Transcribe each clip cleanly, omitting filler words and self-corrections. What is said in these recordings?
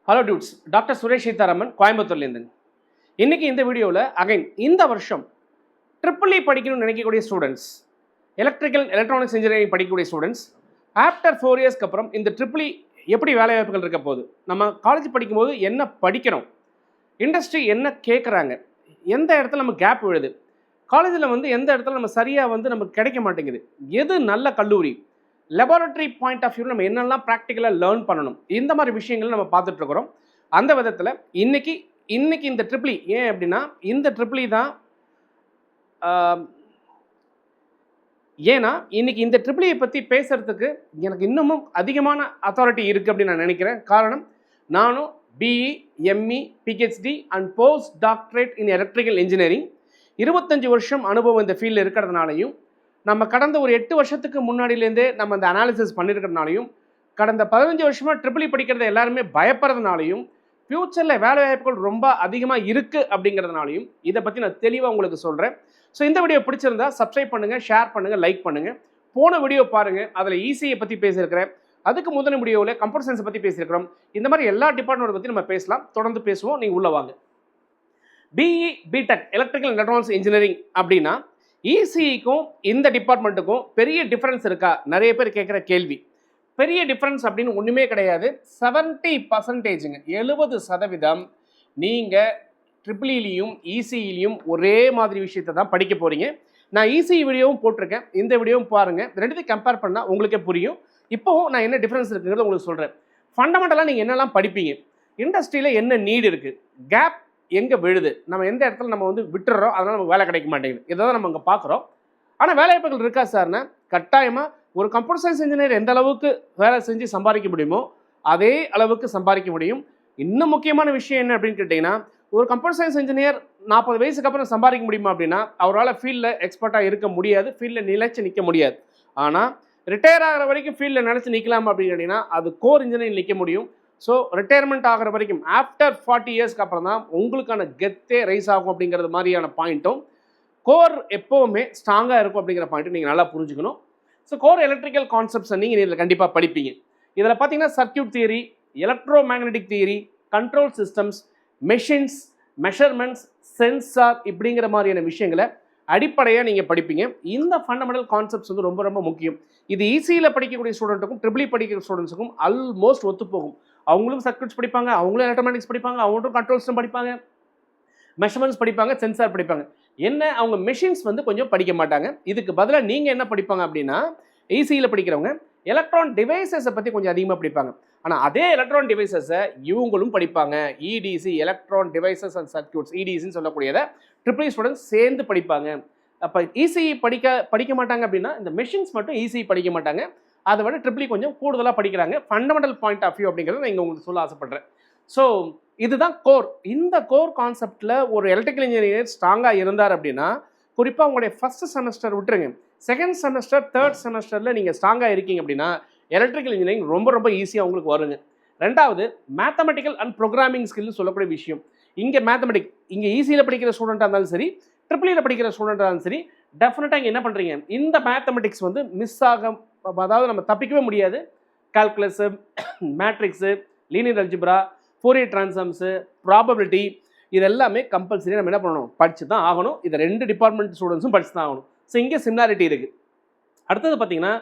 Hello dudes, doctor Suresh Sitharaman கோயம்புத்தூர்லேருந்து. இன்றைக்கி இந்த வீடியோவில் அகைன் இந்த வருஷம் ட்ரிபிள் இ படிக்கணும்னு நினைக்கக்கூடிய ஸ்டூடெண்ட்ஸ், எலக்ட்ரிக்கல் எலக்ட்ரானிக்ஸ் இன்ஜினியரிங் படிக்கக்கூடிய ஸ்டூடெண்ட்ஸ், ஆஃப்டர் 4 இயர்ஸ்க்கு அப்புறம் இந்த ட்ரிபிள் இ எப்படி வேலைவாய்ப்புகள் இருக்க போகுது, நம்ம காலேஜ் படிக்கும்போது என்ன படிக்கிறோம், இண்டஸ்ட்ரி என்ன கேட்குறாங்க, எந்த இடத்துல நம்ம கேப் விழுது, காலேஜில் எந்த இடத்துல நம்ம சரியாக நமக்கு கிடைக்க மாட்டேங்குது, எது நல்ல கல்லூரி, லெபார்டரி பாயிண்ட் ஆஃப் வியூ நம்ம என்னெல்லாம் ப்ராக்டிக்கலாக லேர்ன் பண்ணணும், இந்த மாதிரி விஷயங்கள் நம்ம பார்த்துட்ருக்குறோம். அந்த விதத்தில் இன்னைக்கு இந்த ட்ரிபிள் இ ஏன் அப்படின்னா இந்த ட்ரிபிள் இ தான் ஏன்னா இன்னைக்கு இந்த ட்ரிபிள் இ பற்றி பேசுகிறதுக்கு எனக்கு இன்னமும் அதிகமான அத்தாரிட்டி இருக்குது அப்படின்னு நான் நினைக்கிறேன். காரணம், நானும் BE, ME, PhD and post doctorate in electrical engineering 25 வருஷம் அனுபவம் இந்த ஃபீல்டில் இருக்கிறதுனாலையும், நம்ம கடந்த ஒரு 8 வருஷத்துக்கு முன்னாடியிலேருந்தே நம்ம அந்த அனாலிசிஸ் பண்ணியிருக்கிறதுனாலையும், கடந்த 15 வருஷமாக ட்ரிபிள் இ படிக்கிறத எல்லாருமே பயப்படுறதுனாலையும், ஃப்யூச்சரில் வேலை வாய்ப்புகள் ரொம்ப அதிகமாக இருக்குது அப்படிங்கிறதுனாலையும் இதை பற்றி நான் தெளிவாக உங்களுக்கு சொல்கிறேன். ஸோ இந்த வீடியோ பிடிச்சிருந்தா சப்ஸ்கிரைப் பண்ணுங்கள், ஷேர் பண்ணுங்கள், லைக் பண்ணுங்கள். போன வீடியோ பாருங்கள், அதில் இசிஐ பற்றி பேசியிருக்கிறேன். அதுக்கு முதல் வீடியோவில் கம்ப்யூட்டர் சயின்ஸ் பற்றி பேசியிருக்கிறோம். இந்த மாதிரி எல்லா டிபார்ட்மெண்ட் பற்றி நம்ம பேசலாம், தொடர்ந்து பேசுவோம். நீங்கள் உள்ளே வாங்க. BE, BTech electrical electronics engineering அப்படின்னா இசிஇக்கும் இந்த டிபார்ட்மெண்ட்டுக்கும் பெரிய டிஃப்ரென்ஸ் இருக்கா? நிறைய பேர் கேட்குற கேள்வி. பெரிய டிஃப்ரென்ஸ் அப்படின்னு ஒன்றுமே கிடையாது. 70%, 70% நீங்கள் ட்ரிபிள் இலையும் இசிஇலையும் ஒரே மாதிரி விஷயத்தை தான் படிக்க போகிறீங்க. நான் இசிஇ வீடியோவும் போட்டிருக்கேன், இந்த வீடியோவும் பாருங்கள். ரெண்டுத்தையும் கம்பேர் பண்ணால் உங்களுக்கே புரியும். இப்போவும் நான் என்ன டிஃப்ரென்ஸ் இருக்குங்கிறத உங்களுக்கு சொல்கிறேன். ஃபண்டமெண்டலாக நீங்கள் என்னெல்லாம் படிப்பீங்க, இண்டஸ்ட்ரியில் என்ன நீடு இருக்குது, கேப் எங்கே விழுது, நம்ம எந்த இடத்துல நம்ம விட்டுறோம், அதனால் நமக்கு வேலை கிடைக்க மாட்டேங்குது, இதை தான் நம்ம அங்கே பார்க்குறோம். ஆனால் வேலைவாய்ப்புகள் இருக்கா சார்னா, கட்டாயமாக ஒரு கம்ப்யூட்டர் சயின்ஸ் இன்ஜினியர் எந்த அளவுக்கு வேலை செஞ்சு சம்பாதிக்க முடியுமோ அதே அளவுக்கு சம்பாதிக்க முடியும். இன்னும் முக்கியமான விஷயம் என்ன அப்படின்னு கேட்டிங்கன்னா, ஒரு கம்ப்யூட்டர் சயின்ஸ் இன்ஜினியர் 40 வயசுக்கு அப்புறம் சம்பாதிக்க முடியுமா அப்படின்னா அவரால் ஃபீல்டில் எக்ஸ்பர்ட்டாக இருக்க முடியாது, ஃபீல்டில் நிலைச்சு நிற்க முடியாது. ஆனால் ரிட்டையர் ஆகிற வரைக்கும் ஃபீல்டில் நினச்சி நிற்கலாம் அப்படின்னு கேட்டிங்கன்னா அது கோர் இன்ஜினியரிங் நிற்க முடியும். ஸோ ரிட்டையர்மெண்ட் ஆகிற வரைக்கும் ஆஃப்டர் 40 இயர்ஸ்க்கு அப்புறம் தான் உங்களுக்கான கெத்தே ரைஸ் ஆகும் அப்படிங்கிறது மாதிரியான பாயிண்ட்டும், கோர் எப்போவுமே ஸ்ட்ராங்காக இருக்கும் அப்படிங்கிற பாயிண்ட்டும் நீங்கள் நல்லா புரிஞ்சுக்கணும். ஸோ கோர் எலக்ட்ரிக்கல் கான்செப்ட்ஸை நீங்கள் இதில் கண்டிப்பாக படிப்பீங்க. இதில் பார்த்தீங்கன்னா circuit theory, electro magnetic theory, control systems, machines, measurements, sensor இப்படிங்கிற மாதிரியான விஷயங்களை அடிப்படையாக நீங்கள் படிப்பீங்க. இந்த ஃபண்டமெண்டல் கான்செப்ட்ஸ் ரொம்ப ரொம்ப முக்கியம். இது இசியில் படிக்கக்கூடிய ஸ்டூடெண்ட்டுக்கும் ட்ரிபிள் இ படிக்கிற ஸ்டூடெண்ட்ஸுக்கும் ஆல்மோஸ்ட் ஒத்து போகும். அவங்களும் சர்க்யூட்ஸ் படிப்பாங்க, அவங்களும் எலக்ட்ரானிக்ஸ் படிப்பாங்க, அவங்களும் கண்ட்ரோல் சிஸ்டம் படிப்பாங்க, மெஷர்மெண்ட்ஸ் படிப்பாங்க, சென்சார் படிப்பாங்க. என்ன, அவங்க மெஷின்ஸ் கொஞ்சம் படிக்க மாட்டாங்க. இதுக்கு பதிலாக நீங்கள் என்ன படிப்பாங்க அப்படின்னா, இசியில் படிக்கிறவங்க எலக்ட்ரான் டிவைசஸை பற்றி கொஞ்சம் அதிகமாக படிப்பாங்க. ஆனால் அதே எலக்ட்ரான் டிவைசஸை இவங்களும் படிப்பாங்க. EDC, electron devices and circuits, இடிசின்னு சொல்லக்கூடியதை ட்ரிபிள் இ ஸ்டூடெண்ட்ஸ் சேர்ந்து படிப்பாங்க. அப்போ இசிஇ படிக்க மாட்டாங்க அப்படின்னா இந்த மெஷின்ஸ் மட்டும் இசிஇ படிக்க மாட்டாங்க. அதை விட ட்ரிபிள் இ கொஞ்சம் கூடுதலாக படிக்கிறாங்க. ஃபண்டமெண்டல் பாயிண்ட் ஆஃப் வியூ அப்படிங்கிறத நான் இங்கே உங்களுக்கு சொல்ல ஆசைப்படுறேன். ஸோ இதுதான் கோர். இந்த கோர் கான்செப்டில் ஒரு எலக்ட்ரிக்கல் இன்ஜினியர் ஸ்ட்ராங்காக இருந்தார் அப்படின்னா, குறிப்பாக உங்களுடைய ஃபஸ்ட் செமஸ்டர் விட்டுருங்க, செகண்ட் செமஸ்டர், தேர்ட் செமஸ்டரில் நீங்கள் ஸ்ட்ராங்காக இருக்கீங்க அப்படின்னா எலக்ட்ரிக்கல் இன்ஜினியரிங் ரொம்ப ரொம்ப ஈஸியாக உங்களுக்கு வருங்க. ரெண்டாவது, மேத்தமெட்டிக்கல் அண்ட் ப்ரோக்ராமிங் ஸ்கில்னு சொல்லக்கூடிய விஷயம். இங்கே இங்கே ஈஸியில் படிக்கிற ஸ்டூடெண்ட்டாக இருந்தாலும் சரி, ட்ரிபிள் இயில் படிக்கிற ஸ்டூடெண்ட்டாக இருந்தாலும் சரி, டெஃபினட்டாக இங்கே என்ன பண்ணுறீங்க, இந்த மேத்தமெட்டிக்ஸ் மிஸ் ஆக, அதாவது நம்ம தப்பிக்கவே முடியாது. Calculus, matrix, linear algebra, Fourier transforms, probability, இது எல்லாமே கம்பல்சரி நம்ம என்ன பண்ணணும், படித்து தான் ஆகணும். இதை 2 டிபார்ட்மெண்ட் ஸ்டூடெண்ட்ஸும் படித்து தான் ஆகணும். ஸோ இங்கே சிமிலாரிட்டி இருக்குது. அடுத்தது பார்த்தீங்கன்னா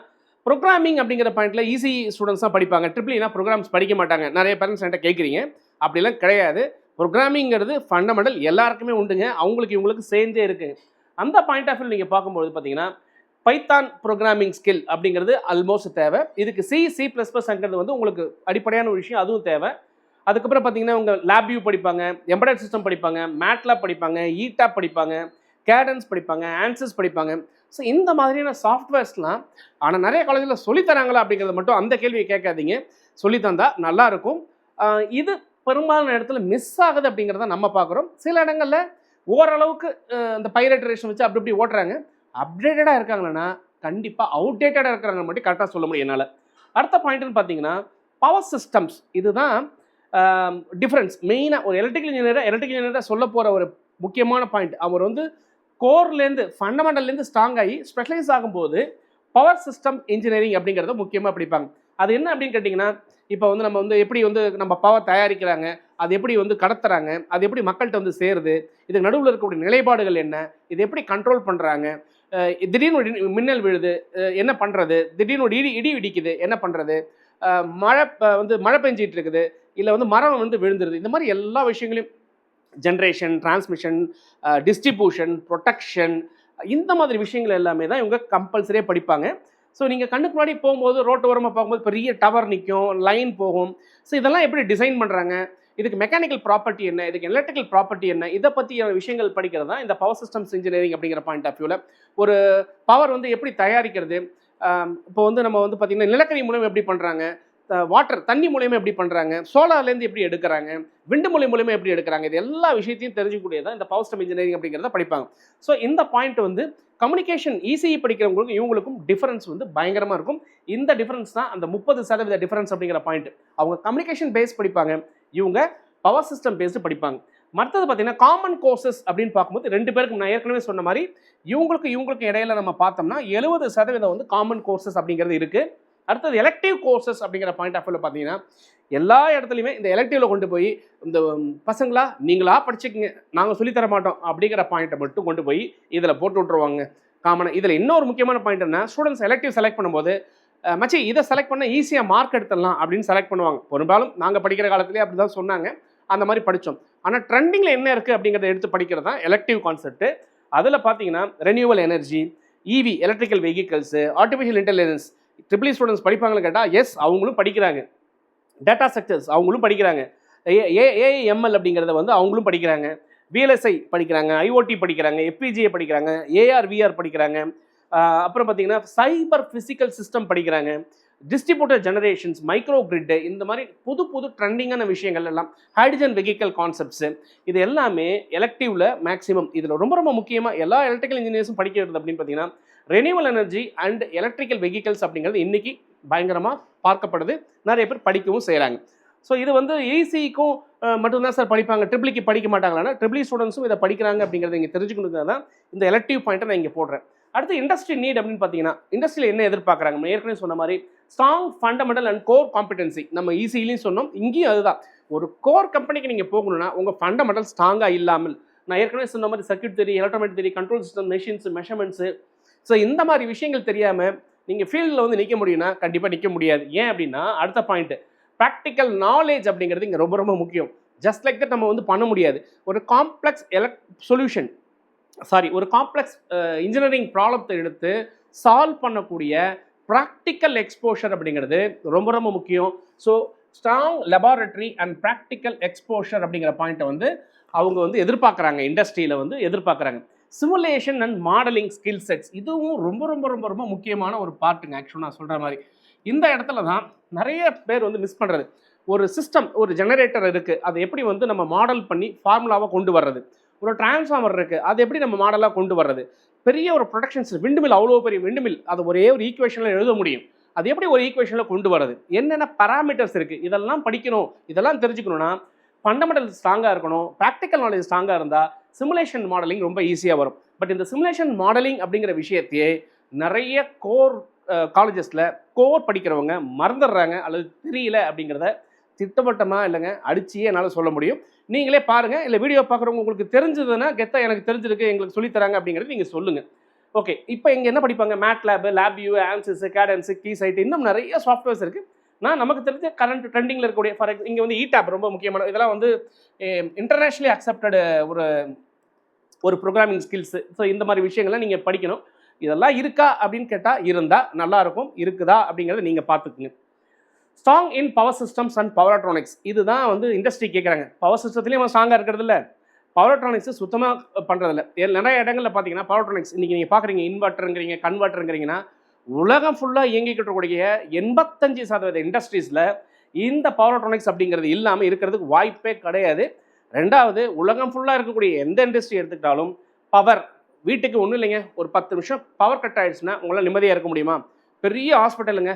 ப்ரோக்ராமிங் அப்படிங்கிற பாயிண்ட்டில் ஈஸி ஸ்டூடெண்ட்ஸ் தான் படிப்பாங்க. ட்ரிபிள் இனா ப்ரோக்ராம்ஸ் படிக்க மாட்டாங்க. நிறைய பேரண்ட்ஸ் என்கிட்ட கேட்குறீங்க, அப்படிலாம் கிடையாது. ப்ரோக்ராமிங்கிறது ஃபண்டமெண்டல் எல்லாருக்குமே உண்டுங்க, அவங்களுக்கு இவங்களுக்கு சேர்ந்தே இருக்குது. அந்த பாயிண்ட் ஆஃப் வியூ நீங்கள் பார்க்கும்போது பார்த்தீங்கன்னா பைத்தான் ப்ரோக்ராமிங் ஸ்கில் அப்படிங்கிறது ஆல்மோஸ்ட் தேவை. இதுக்கு C++ங்கிறது உங்களுக்கு அடிப்படையான ஒரு விஷயம், அதுவும் தேவை. அதுக்கப்புறம் பார்த்தீங்கன்னா உங்கள் லேப்வியூ படிப்பாங்க, எம்பெடட் சிஸ்டம் படிப்பாங்க, மேட்லாப் படிப்பாங்க, ஈடாப் படிப்பாங்க, கேடன்ஸ் படிப்பாங்க, ஆன்சர்ஸ் படிப்பாங்க. ஸோ இந்த மாதிரியான சாஃப்ட்வேர்ஸ்லாம் ஆனால் நிறைய காலேஜில் சொல்லித்தராங்களா அப்படிங்கிறது மட்டும் அந்த கேள்வியை கேட்காதீங்க. சொல்லித்தந்தா நல்லாயிருக்கும். இது பெரும்பாலான இடத்துல மிஸ் ஆகுது அப்படிங்கிறத நம்ம பார்க்குறோம். சில இடங்களில் ஓரளவுக்கு இந்த பைரேட்டரேஷன் வச்சு அப்படி ஓட்டுறாங்க. அப்டேட்டடாக இருக்காங்கன்னா கண்டிப்பாக அவுடேட்டடாக இருக்கிறாங்க மட்டும் கரெக்டாக சொல்ல முடியும் என்னால். அடுத்த பாயிண்ட்னு பார்த்தீங்கன்னா பவர் சிஸ்டம்ஸ். இதுதான் டிஃப்ரென்ஸ். மெயினாக ஒரு எலக்ட்ரிக்கல் இன்ஜினியராக சொல்ல போகிற ஒரு முக்கியமான பாயிண்ட். அவர் கோர்லேருந்து ஃபண்டமெண்டல்லேருந்து ஸ்ட்ராங் ஆகி ஸ்பெஷலைஸ் ஆகும்போது பவர் சிஸ்டம் இன்ஜினியரிங் அப்படிங்கிறத முக்கியமாக படிப்பாங்க. அது என்ன அப்படின்னு கேட்டிங்கன்னா, இப்போ வந்து நம்ம வந்து எப்படி வந்து நம்ம பவர் தயாரிக்கிறாங்க, அது எப்படி வந்து கடத்துறாங்க, அது எப்படி மக்கள்கிட்ட வந்து சேருது, இதுக்கு நடுவில் இருக்கக்கூடிய நிலைப்பாடுகள் என்ன, இது எப்படி கண்ட்ரோல் பண்ணுறாங்க, திடீர்னு ஒரு மின்னல் விழுது, என்ன பண்ணுறது, திடீர்னு ஒரு இடி இடி இடிக்குது என்ன பண்ணுறது, மழை வந்து மழை பெஞ்சிட்டு இருக்குது, இல்லை வந்து மரம் வந்து விழுந்துருது, இந்த மாதிரி எல்லா விஷயங்களையும் ஜென்ரேஷன், டிரான்ஸ்மிஷன், டிஸ்ட்ரிபியூஷன், ப்ரொடெக்ஷன், இந்த மாதிரி விஷயங்கள் எல்லாமே தான் இவங்க கம்பல்சரியாக படிப்பாங்க. ஸோ நீங்கள் கண்ணுக்கு முன்னாடி போகும்போது ரோட்டு ஓரமாக பார்க்கும்போது பெரிய டவர் நிற்கும், லைன் போகும். ஸோ இதெல்லாம் எப்படி டிசைன் பண்ணுறாங்க, இதுக்கு மெக்கானிக்கல் ப்ராப்பர்ட்டி என்ன, இதுக்கு எலக்ட்ரிக்கல் ப்ராப்பர்ட்டி என்ன, இதை பற்றிய விஷயங்கள் படிக்கிறது தான் இந்த பவர் சிஸ்டம்ஸ் இன்ஜினியரிங் அப்படிங்கிற பாயிண்ட் ஆஃப் வியூவில். ஒரு பவர் வந்து எப்படி தயாரிக்கிறது, இப்போ வந்து நம்ம வந்து பார்த்திங்கன்னா நிலக்கரி மூலம் எப்படி பண்ணுறாங்க, வாட்டர் தண்ணி மூலியமாக எப்படி பண்ணுறாங்க, சோலார்லேருந்து எப்படி எடுக்கிறாங்க, விண்டு மூலியமாக எப்படி எடுக்கிறாங்க, இது எல்லா விஷயத்தையும் தெரிஞ்சுக்கூடியதான் இந்த பவர் சிஸ்டம் இன்ஜினியரிங் அப்படிங்கிறத படிப்பாங்க. ஸோ இந்த பாயிண்ட் வந்து கம்யூனிகேஷன் இசிஇ படிக்கிறவங்களுக்கும் இவங்களுக்கும் டிஃபரன்ஸ் வந்து பயங்கரமாக இருக்கும். இந்த டிஃபரன்ஸ் தான் அந்த 30% டிஃபரன்ஸ் அப்படிங்கிற பாயிண்ட். அவங்க கம்யூனிகேஷன் பேஸ் படிப்பாங்க, இவங்க பவர் சிஸ்டம் பேஸ்டு படிப்பாங்க. மற்றது பார்த்தீங்கன்னா காமன் கோர்சஸ் அப்படின்னு பார்க்கும்போது 2 பேருக்கு நான் ஏற்கனவே சொன்ன மாதிரி இவங்களுக்கு இடையில நம்ம பார்த்தோம்னா 70% வந்து காமன் கோர்சஸ் அப்படிங்கிறது இருக்குது. அடுத்தது எலக்டிவ் கோர்சஸ் அப்படிங்கிற பாயிண்ட் ஆஃப் வியூவில் பார்த்தீங்கன்னா எல்லா இடத்துலையுமே இந்த எலக்டிவில் கொண்டு போய் இந்த பசங்களா நீங்களா படிச்சுக்கிங்க, நாங்கள் சொல்லித்தர மாட்டோம் அப்படிங்கிற பாயிண்ட்டை மட்டும் கொண்டு போய் இதில் போட்டு விட்ருவாங்க காமனாக. இதில் இன்னொரு முக்கியமான பாயிண்ட் என்ன, ஸ்டூடெண்ட்ஸ் எலக்டிவ் செலக்ட் பண்ணும்போது மச்சி இதை செலக்ட் பண்ண ஈஸியாக மார்க் எடுத்துடலாம் அப்படின்னு செலக்ட் பண்ணுவாங்க. பெரும்பாலும் நாங்கள் படிக்கிற காலத்துலேயே அப்படி தான் சொன்னாங்க, அந்த மாதிரி படித்தோம். ஆனால் ட்ரெண்டிங்கில் என்ன இருக்குது அப்படிங்கிறத எடுத்து படிக்கிறது தான் எலக்டிவ் கான்செப்ட். அதில் பார்த்தீங்கன்னா renewal energy, EV electrical vehicles, artificial intelligence triple students படிப்பாங்கன்னு கேட்டால் எஸ் அவங்களும் படிக்கிறாங்க. டேட்டா செக்டர்ஸ் அவங்களும் படிக்கிறாங்க. ஏஐஎம்எல் அப்படிங்கிறத வந்து அவங்களும் படிக்கிறாங்க. விஎல்எஸ்ஐ படிக்கிறாங்க, ஐஓடி படிக்கிறாங்க, எஃபிஜிஏ படிக்கிறாங்க, ஏஆர் படிக்கிறாங்க. அப்புறம் பார்த்தீங்கன்னா சைபர் ஃபிசிக்கல் சிஸ்டம் படிக்கிறாங்க, டிஸ்ட்ரிபியூட்டர் ஜெனரேஷன்ஸ், மைக்ரோ கிரிட்டு, இந்த மாதிரி புது ட்ரெண்டிங்கான விஷயங்கள் எல்லாம், ஹைட்ரஜன் வெஹிக்கல் கான்செப்ட்ஸு, இது எல்லாமே எலக்டிவ்ல மேக்ஸிமம். இதில் ரொம்ப முக்கியமாக எல்லா எலக்ட்ரிக்கல் இன்ஜினியர்ஸும் படிக்கிறது அப்படின்னு பார்த்தீங்கன்னா renewal energy and electrical vehicles அப்படிங்கிறது இன்னைக்கு பயங்கரமாக பார்க்கப்படுது, நிறைய பேர் படிக்கவும் செய்கிறாங்க. ஸோ இது வந்து ஈசிக்கும் மட்டும்தான் சார் படிப்பாங்க, ட்ரிபிளிக்கு படிக்க மாட்டாங்களான்னா ட்ரிபிளி ஸ்டூடெண்ட்ஸும் இதை படிக்கிறாங்க அப்படிங்கிறத இங்கே தெரிஞ்சுக்கணுங்கிறது தான் இந்த எலக்டிவ் பாயிண்ட்டை நான் இங்கே போடுறேன். அடுத்து இண்டஸ்ட்ரி நீட் அப்படின்னு பார்த்தீங்கன்னா இண்டஸ்ட்ரியில் என்ன எதிர்பார்க்குறாங்க, நம்ம ஏற்கனவே சொன்ன மாதிரி strong fundamental and core competency. நம்ம ஈஸிலையும் சொன்னோம், இங்கேயும் அதுதான். ஒரு கோர் கம்பெனிக்கு நீங்கள் போகணும்னா உங்கள் ஃபண்டமெண்டல் ஸ்ட்ராங்காக இல்லாமல், நான் ஏற்கனவே சொன்ன மாதிரி சர்க்யூட் தெரி, எலக்ட்ரானிக் தெரி, control system, machines, measurements, so இந்த மாதிரி விஷயங்கள் தெரியாமல் நீங்கள் ஃபீல்டில் வந்து நிற்க முடியும்னா கண்டிப்பாக நிற்க முடியாது. ஏன் அப்படின்னா அடுத்த பாயிண்ட்டு ப்ராக்டிக்கல் நாலேஜ் அப்படிங்கிறது இங்கே ரொம்ப முக்கியம். ஜஸ்ட் லைக் தட் நம்ம வந்து பண்ண முடியாது. ஒரு காம்ப்ளெக்ஸ் ஒரு காம்ப்ளெக்ஸ் இன்ஜினியரிங் ப்ராப்ளத்தை எடுத்து சால்வ் பண்ணக்கூடிய ப்ராக்டிக்கல் எக்ஸ்போஷர் அப்படிங்கிறது ரொம்ப முக்கியம். So strong laboratory and practical exposure அப்படிங்கிற பாயிண்ட்டை வந்து அவங்க வந்து எதிர்பார்க்குறாங்க, இண்டஸ்ட்ரியில் வந்து எதிர்பார்க்குறாங்க. Simulation and modelling skill sets, இதுவும் ரொம்ப முக்கியமான ஒரு பார்ட்டுங்க. ஆக்சுவலாக நான் சொல்கிற மாதிரி இந்த இடத்துல தான் நிறைய பேர் வந்து மிஸ் பண்ணுறது. ஒரு சிஸ்டம், ஒரு ஜெனரேட்டர் இருக்குது, அதை எப்படி வந்து நம்ம மாடல் பண்ணி ஃபார்முலாவாக கொண்டு வர்றது, ஒரு டிரான்ஸ்ஃபார்மர் இருக்குது, அதை எப்படி நம்ம மாடலாக கொண்டு வர்றது, பெரிய ஒரு ப்ரொடக்ஷன்ஸ் விண்டுமில், அவ்வளோ பெரிய விண்டுமில், அது ஒரே ஒரு ஈக்குவேஷனில் எழுத முடியும், அது எப்படி ஒரு ஈக்குவேஷனில் கொண்டு வர்றது, என்னென்ன பேராமீட்டர்ஸ் இருக்குது, இதெல்லாம் படிக்கணும். இதெல்லாம் தெரிஞ்சுக்கணுன்னா ஃபண்டமெண்டல் ஸ்ட்ராங்காக இருக்கணும், ப்ராக்டிக்கல் நாலேஜ் ஸ்ட்ராங்காக இருந்தால் சிமுலேஷன் மாடலிங் ரொம்ப ஈஸியாக வரும். பட் இந்த சிமுலேஷன் மாடலிங் அப்படிங்கிற விஷயத்தையே நிறைய கோர் காலேஜஸில் கோர் படிக்கிறவங்க மறந்துடுறாங்க அல்லது தெரியல அப்படிங்கிறத திட்டவட்டமாக இல்லைங்க அடிச்சியே என்னால் சொல்ல முடியும். நீங்களே பாருங்கள், இல்லை வீடியோ பார்க்குறவங்க உங்களுக்கு தெரிஞ்சதுன்னா கெத்தாக எனக்கு தெரிஞ்சிருக்கு எங்களுக்கு சொல்லித்தராங்க அப்படிங்கிறது நீங்கள் சொல்லுங்கள். ஓகே, இப்போ இங்கே என்ன படிப்பாங்க, மேட்லேப், லேப்வியூ, ஆன்சிஸ், கேடன்ஸு, கீசைட், இன்னும் நிறைய சாஃப்ட்வேர்ஸ் இருக்குது. நான் நமக்கு தெரிஞ்ச கரண்ட் ட்ரெண்டிங்கில் இருக்கக்கூடிய ஃபார் இங்கே வந்து ஈடாப் ரொம்ப முக்கியமான, இதெல்லாம் வந்து இன்டர்நேஷ்னலி அக்செப்டடு ஒரு ப்ரோக்ராமிங் ஸ்கில்ஸு. ஸோ இந்த மாதிரி விஷயங்கள்லாம் நீங்கள் படிக்கணும். இதெல்லாம் இருக்கா அப்படின்னு கேட்டால் இருந்தால் நல்லாயிருக்கும், இருக்குதா அப்படிங்கிறத நீங்கள் பார்த்துக்குங்க. Strong in power systems and power electronics, இதுதான் வந்து இண்டஸ்ட்ரி கேட்குறாங்க. பவர் சிஸ்டத்துலேயும் நம்ம ஸ்ட்ராங்காக இருக்கிறது இல்லை, பவர் எலக்ட்ரானிக்ஸ் சுத்தமாக பண்ணுறதில்ல. நிறைய இடங்களில் பார்த்தீங்கன்னா பவர் எலக்ட்ரானிக்ஸ் இன்றைக்கி நீங்கள் பார்க்குறீங்க, இன்வெர்ட்டருங்கிறீங்க, கன்வெர்ட்டருங்கிறீங்கன்னா உலகம் ஃபுல்லாக இயங்கிக்கிட்டு இருக்கக்கூடிய 85% இண்டஸ்ட்ரீஸில் இந்த பவர் எலக்ட்ரானிக்ஸ் அப்படிங்கிறது இல்லாமல் இருக்கிறதுக்கு வாய்ப்பே கிடையாது. ரெண்டாவது, உலகம் ஃபுல்லாக இருக்கக்கூடிய எந்த இண்டஸ்ட்ரி எடுத்துக்கிட்டாலும் பவர், வீட்டுக்கு ஒன்றும் இல்லைங்க, ஒரு 10 நிமிஷம் பவர் கட் ஆகிடுச்சுன்னா உங்களால் நிம்மதியாக இருக்க முடியுமா? பெரிய ஹாஸ்பிட்டலுங்க,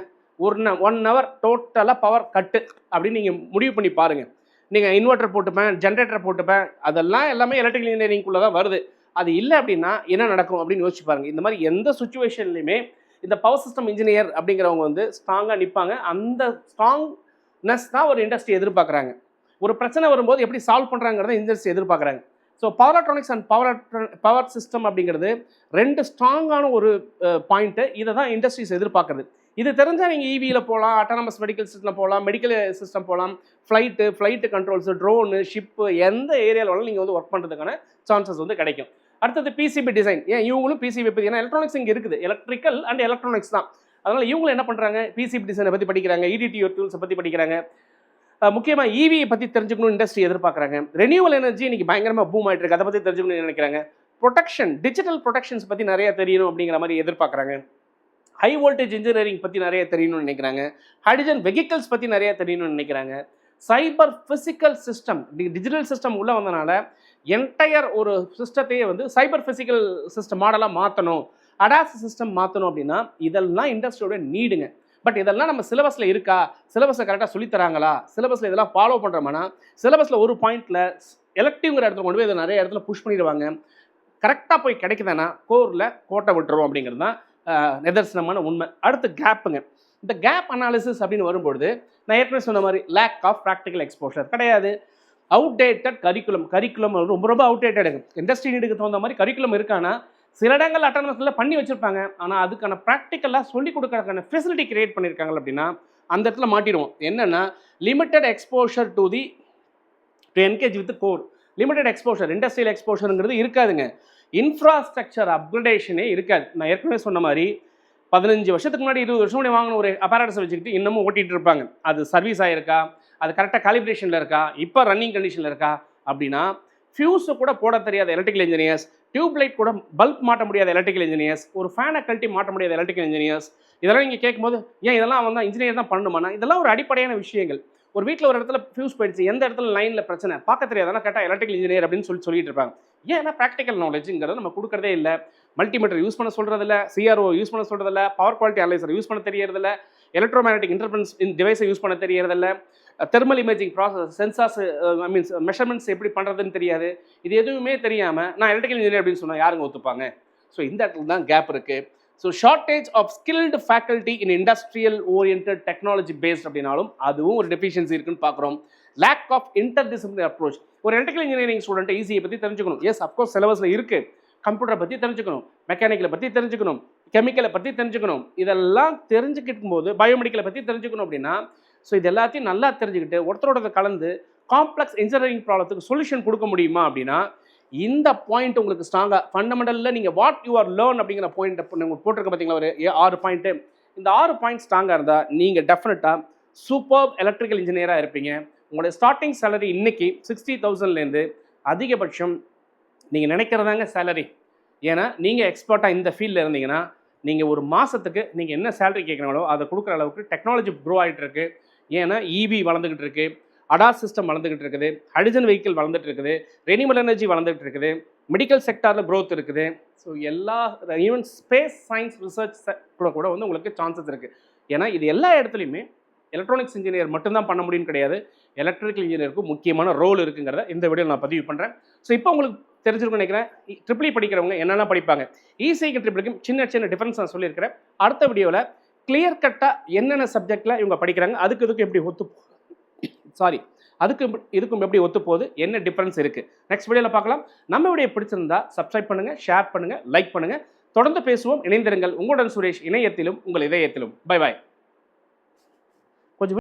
1 ஹவர் டோட்டலாக பவர் கட்டு அப்படின்னு நீங்கள் முடிவு பண்ணி பாருங்கள். நீங்கள் இன்வெர்ட்டர் போட்டுப்பேன், ஜென்ரேட்டர் போட்டுப்பேன், அதெல்லாம் எல்லாமே எலக்ட்ரிக்கல் இன்ஜினியரிங்குள்ளே தான் வருது. அது இல்லை அப்படின்னா என்ன நடக்கும் அப்படின்னு யோசிச்சு பாருங்கள். இந்த மாதிரி எந்த சுச்சுவேஷன்லையுமே இந்த பவர் சிஸ்டம் இன்ஜினியர் அப்படிங்கிறவங்க வந்து ஸ்ட்ராங்காக நிற்பாங்க. அந்த ஸ்ட்ராங்னஸ் தான் ஒரு இண்டஸ்ட்ரி எதிர்பார்க்குறாங்க. ஒரு பிரச்சனை வரும்போது எப்படி சால்வ் பண்ணுறாங்கிறத இண்டஸ்ட்ரி எதிர்பார்க்குறாங்க. So power electronics and power system அப்படிங்கிறது 2 ஸ்ட்ராங்கான ஒரு பாயிண்ட்டு. இதை தான் இண்டஸ்ட்ரீஸ் எதிர்பார்க்குறது. இது தெரிஞ்சால் நீங்கள் ஈவியில் போகலாம், அட்டானமஸ் மெடிக்கல் சிஸ்டம் போகலாம், மெடிக்கல் சிஸ்டம் போகலாம், ஃப்ளைட்டு கண்ட்ரோல்ஸு, ட்ரோனு, ஷிப்பு, எந்த ஏரியாவில் வேணாலும் நீங்கள் வந்து ஒர்க் பண்ணுறதுக்கான சான்சஸ் வந்து கிடைக்கும். அடுத்தது பிசிபி டிசைன். ஏன் இவங்களும் பிசிபி பற்றி, ஏன்னா எலக்ட்ரானிக்ஸ் இங்கே இருக்குது, எலக்ட்ரிக்கல் அண்ட் எலக்ட்ரானிக்ஸ் தான். அதனால் இவங்களும் என்ன பண்ணுறாங்க, பிசிபி டிசைனை பற்றி படிக்கிறாங்க, இடிடிஓ டூல்ஸை பற்றி படிக்கிறாங்க. முக்கியமாக ஈவியை பற்றி தெரிஞ்சுக்கணும் இண்டஸ்ட்ரி எதிர்பார்க்குறாங்க. ரெனியூவல் எனர்ஜி இன்னைக்கு பயங்கரமாக பூம் ஆகிட்டு இருக்கு, அதை பற்றி தெரிஞ்சுக்கணும்னு நினைக்கிறாங்க. ப்ரொடெக்ஷன், டிஜிட்டல் ப்ரொடெக்ஷன்ஸ் பற்றி நிறைய தெரியணும் அப்படிங்கிற மாதிரி எதிர்பார்க்குறாங்க. ஹை வோல்டேஜ் இன்ஜினியரிங் பற்றி நிறைய தெரியணும்னு நினைக்கிறாங்க. ஹைட்ரஜன் வெஹிக்கல்ஸ் பற்றி நிறைய தெரியணும்னு நினைக்கிறாங்க. Cyber physical system, digital system உள்ளே வந்தனால என்டையர் ஒரு சிஸ்டத்தையே வந்து சைபர் ஃபிசிக்கல் சிஸ்டம் மாடலாக மாற்றணும், அடாஸ் சிஸ்டம் மாற்றணும் அப்படின்னா இதெல்லாம் இண்டஸ்ட்ரியோட நீடுங்க. பட் இதெல்லாம் நம்ம சிலபஸில் இருக்கா, சிலபஸை கரெக்டாக சொல்லித்தராங்களா, சிலபஸில் இதெல்லாம் ஃபாலோ பண்ணுறோம்னா, சிலபஸில் ஒரு பாயிண்டில் எலக்டிவ்ங்கிற இடத்துல கொண்டு போய் இதை நிறைய இடத்துல புஷ் பண்ணிடுவாங்க. கரெக்டாக போய் கிடைக்குதுன்னா கோரில் கோட்டை விட்டுரும் அப்படிங்கிறது தான் நிதர்சனமான உண்மை. அடுத்து கேப்புங்க. இந்த கேப் அனாலிசிஸ் அப்படின்னு வரும்பொழுது நான் ஏற்கனவே சொன்ன மாதிரி லேக் ஆஃப் ப்ராக்டிக்கல் எக்ஸ்போஷர் கிடையாது. அவுடேட்டட் கரிக்குலம் ரொம்ப ரொம்ப அவுடேட்டடுங்க. இண்டஸ்ட்ரி நீடுக்கு தகுந்த மாதிரி கரிக்குலம் இருக்கானா, சில இடங்கள் அட்டானமஸில் பண்ணி வச்சுருப்பாங்க, ஆனால் அதுக்கான ப்ராக்டிக்கலாக சொல்லிக் கொடுக்கறதுக்கான ஃபெசிலிட்டி கிரியேட் பண்ணியிருக்காங்க அப்படின்னா அந்த இடத்துல மாட்டிடுவோம். என்னென்னா limited exposure to engage with core. Limited exposure, industrial எக்ஸ்போஷருங்கிறது இருக்காதுங்க. இன்ஃப்ராஸ்ட்ரக்சர் அப்கிரேடேஷனே இருக்காது. நான் ஏற்கனவே சொன்ன மாதிரி 15 வருஷத்துக்கு முன்னாடி 20 வருஷம் முன்னாடி வாங்கின ஒரு அப்பாரட்டஸை வச்சுக்கிட்டு இன்னமும் ஓட்டிகிட்டு இருப்பாங்க. அது சர்வீஸ் ஆகிருக்கா, அது கரெக்டாக காலிப்ரேஷனில் இருக்கா, இப்போ ரன்னிங் கண்டிஷனில் இருக்கா அப்படின்னா ஃபியூஸை கூட போட தெரியாத எலக்ட்ரிக்கல் இன்ஜினியர்ஸ், டியூப் லைட் கூட பல்ப் மாட்ட முடியாத எலக்ட்ரிக்கல் இன்ஜினியர்ஸ், ஒரு ஃபேனை கழட்டி மாட்ட முடியாத எலக்ட்ரிக்கல் இன்ஜினியர்ஸ், இதெல்லாம் நீங்கள் கேட்கும்போது ஏன் இதெல்லாம் அவன் தான் இன்ஜினியர் தான் பண்ணணுமானா, இதெல்லாம் ஒரு அடிப்படையான விஷயங்கள். ஒரு வீட்டில் ஒரு இடத்துல ஃபியூஸ் போயிடுச்சு, எந்த இடத்துல லைனில் பிரச்சனை பார்க்க தெரியாதுன்னா கேட்டால் எலக்ட்ரிக்கல் இன்ஜினியர் அப்படின்னு சொல்லிட்டு இருப்பாங்க. ஏன்னா ப்ராக்டிக்கல் நாலேஜுங்கிறது நம்ம கொடுக்குறதே இல்லை. மல்டிமீட்டர் யூஸ் பண்ண சொல்கிறதில்ல, சிஆர்ஓ யூஸ் பண்ண சொல்கிறதில்ல, பவர் குவாலிட்டி அனலைசர் யூஸ் பண்ண தெரியறதில்ல, எலக்ட்ரோமேக்னெட்டிக் இன்டர்ஃபரன்ஸ் டிவைஸை யூஸ் பண்ண தெரியறதில்ல, thermal imaging process, sensors, means measurements எப்படி பண்ணுறதுன்னு தெரியாது. இது எதுவுமே தெரியாமல் நான் எலக்ட்ரிக்கல் இன்ஜினியர் அப்படின்னு சொன்னால் யாருங்க ஒத்துப்பாங்க? ஸோ இந்த இடத்துல தான் கேப் இருக்குது. So shortage of skilled faculty in industrial orient technology based அப்படின்னாலும் அதுவும் ஒரு டெஃபிஷியன்சி இருக்குன்னு பார்க்குறோம். Lack of interdisciplinary approach. ஒரு எலக்ட்ரிக்கல் இன்ஜினியரிங் ஸ்டூடெண்ட் ஈஸியை பற்றி தெரிஞ்சுக்கணும். எஸ், அப்கோர்ஸ் சிலபஸில் இருக்குது. கம்ப்யூட்டரை பற்றி தெரிஞ்சுக்கணும், மெக்கானிக்கலை பற்றி தெரிஞ்சுக்கணும், கெமிக்கலை பற்றி தெரிஞ்சுக்கணும். இதெல்லாம் தெரிஞ்சுக்கிட்டும் போது பயோமெடிக்கலை பற்றி தெரிஞ்சுக்கணும் அப்படின்னா ஸோ இது எல்லாத்தையும் நல்லா தெரிஞ்சுக்கிட்டு ஒருத்தரோட கலந்து காம்ப்ளெக்ஸ் இன்ஜினியரிங் ப்ராப்ளத்துக்கு சொல்யூஷன் கொடுக்க முடியுமா அப்படின்னா இந்த பாயிண்ட் உங்களுக்கு ஸ்ட்ராங்காக ஃபண்டமெண்டலில் நீங்கள் வாட் யூ ஆர் லேர்ன் அப்படிங்கிற பாயிண்ட் போட்டிருக்க பார்த்தீங்களா, ஒரு 6 பாயிண்ட்டு. இந்த 6 பாயிண்ட் ஸ்ட்ராங்காக இருந்தால் நீங்கள் டெஃபினட்டாக சூப்பர் எலக்ட்ரிக்கல் இன்ஜினியராக இருப்பீங்க. உங்களுடைய ஸ்டார்டிங் சேலரி இன்னைக்கு 60,000லேருந்து அதிகபட்சம் நீங்கள் நினைக்கிறதாங்க சேலரி. ஏன்னா நீங்கள் எக்ஸ்பர்ட்டாக இந்த ஃபீல்டில் இருந்தீங்கன்னா நீங்கள் ஒரு மாதத்துக்கு நீங்கள் என்ன சேலரி கேட்குறாங்களோ அதை கொடுக்குற அளவுக்கு டெக்னாலஜி க்ரோ ஆகிட்டு இருக்கு. ஏன்னா இவி வளர்ந்துக்கிட்டு இருக்குது, அடாஸ் சிஸ்டம் வளர்ந்துக்கிட்டு இருக்குது, ஹைட்ரஜன் வெஹிக்கிள் வளர்ந்துட்டு இருக்குது, ரெனியூவல் எனர்ஜி வளர்ந்துட்டு இருக்குது, மெடிக்கல் செக்டாரில் க்ரோத் இருக்குது. ஸோ எல்லா ஈவன் ஸ்பேஸ் சயின்ஸ் ரிசர்ச் கூட வந்து உங்களுக்கு சான்சஸ் இருக்குது. ஏன்னா இது எல்லா இடத்துலையுமே எலக்ட்ரானிக்ஸ் இன்ஜினியர் மட்டும்தான் பண்ண முடியும்னு கிடையாது, எலக்ட்ரிக்கல் இன்ஜினியருக்கு முக்கியமான ரோல் இருக்குங்கிறத இந்த வீடியோ நான் பதிவு பண்ணுறேன். ஸோ இப்போ உங்களுக்கு தெரிஞ்சிருக்குன்னு நினைக்கிறேன். ட்ரிபிள் படிக்கிறவங்க என்னென்ன படிப்பாங்க, ஈஸிக்கு ட்ரிபிளுக்கும் சின்ன சின்ன டிஃபரன்ஸ் நான் சொல்லியிருக்கிறேன். அடுத்த வீடியோவில் கிளியர் கட்டாக என்னென்ன சப்ஜெக்டில் இவங்க படிக்கிறாங்க, அதுக்கு எப்படி இதுக்கும் எப்படி ஒத்து போகுது, என்ன டிஃபரன்ஸ் இருக்குது, நெக்ஸ்ட் வீடியோவில் பார்க்கலாம். நம்ம வீடியோ பிடிச்சிருந்தா சப்ஸ்கிரைப் பண்ணுங்கள், ஷேர் பண்ணுங்கள், லைக் பண்ணுங்கள். தொடர்ந்து பேசுவோம், இணைந்திருங்கள். உங்களுடன் சுரேஷ், இணையத்திலும் உங்கள் இதயத்திலும். Bye bye.